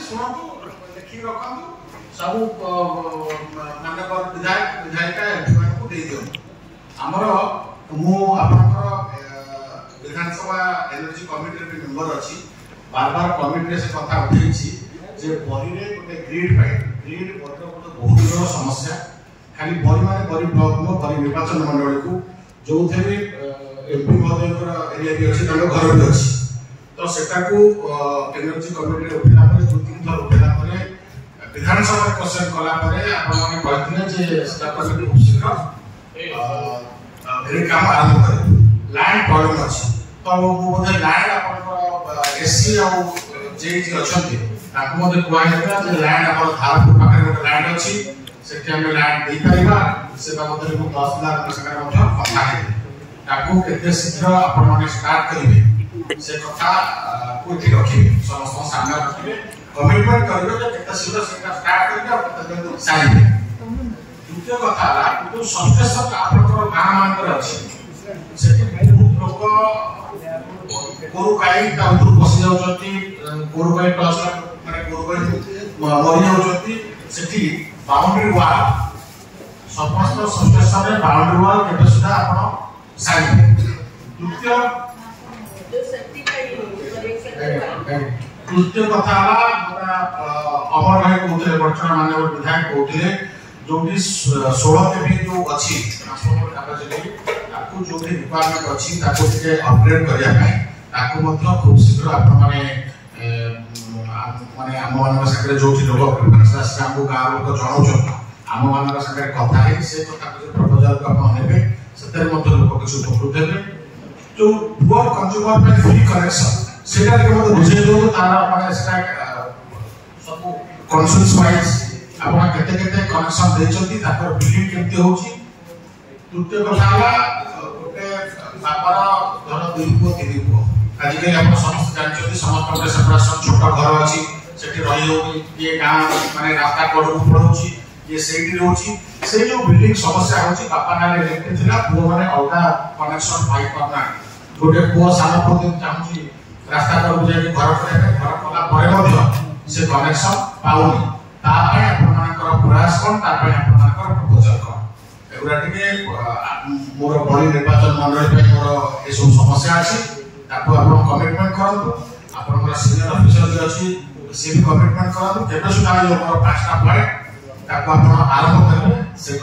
शुणु लिखिक रखु सब मानक विधायक विधायिका एमपी को दे दियो आमर मु आपनकर विधानसभा एनर्जी कमिटी रे मेंबर अछि बार बार कमिटी रे से कथा उठैछि जे बरी रे गोटे ग्रिड बरी गोटे बहुत बड़ समस्या खाली बरी माने बरी ब्लॉक में बरी निर्वाचन मंडली को जो थे एमपी महोदय एरिया भी अच्छी घर भी अच्छी तो सेटा को एनर्जी कमिटी उठेला पर दो तीन थर उठेला पर विधानसभा क्वेश्चन कला पर आपण माने कहथिले जे सेटा कमिटी खूब शीघ्र ए काम आरंभ करे लैंड प्रॉब्लम अछि तो वो बोधे लैंड आपण एससी और जेजी अछंती ताको मते कुआ हेता जे लैंड आपण धारपुर पाखरे गोटे लैंड अछि सेठी हम लैंड दे परिबा से बाबत को 10 लाख सरकार मध्य कथा है ताको केते शीघ्र आपण माने स्टार्ट करिवे से कथा को ठीक रखिबे समस्त सामने रखिबे कमिटमेंट करिवे जे केते शीघ्र सेटा स्टार्ट करिवे और केते साइबे द्वितीय कथा ला तो संस्टेशन आपनकर गां मानकर अछि सेठी बहुत लोक गोरु गाई ता उधर बसी जाउछती गोरु गाई प्लस माने गोरु गाई मरि जाउछती सेठी बाउंड्री वाल समस्त संस्टेशन रे बाउंड्री वाल केते सुधा आपण साइड द्वितीय कथा अमर भाई कहते वर्तमान माननीय विधायक कहते जो 16 केवी जो अच्छी ट्रांसफॉर्मर कैपेसिटी ताकू जो भी रिक्वायरमेंट अच्छी ताकू के अपग्रेड करिया पाए ताकू मध्य खूब शीघ्र आपण माने माने हम मानक संगे जो लोक प्रिफरेंस आसी हमको गांव लोक जणाउ हम मानक संगे कथा है से कथा जो प्रपोजल को आपण नेबे सेतर मध्य लोक किछ उपकृत हेबे जो पुअर कंज्यूमर पे फ्री कनेक्शन सेटा के मते बुझे दो तारा माने सेटा सब कंसल्स वाइज आपण केते केते कनेक्शन देचंती ताकर बिलिंग केमती होची तृतीय कथा हला ओटे बापर धर दुई को तीन को आज के आपण समस्त जानचंती समस्त के सेपरेशन छोटा घर अछि सेठी रही हो ये गां माने रास्ता कोड को पड़ोची ये सेठी रोची से जो बिल्डिंग समस्या होची बापा नाले इलेक्ट्रिक थिला पुओ माने अलगा कनेक्शन पाई करना गोटे पुओ सारा प्रति चाहूची रास्ता पर जे घर करे घर कला परे मध्य से कनेक्शन पाउनी ता पे आपनकर प्रयास कोन ता पे आपनकर प्रपोजल कोन एगुरा टिके मोर बड़ी निर्वाचन मंडली पे मोर ए सब समस्या अछि ताको आपण कमिटमेंट करंतु आपनकर सीनियर ऑफिसर जे अछि से भी कमिटमेंट करंतु केबे सुधा मोर 5टा पॉइंट ताको आपण आरंभ करबे से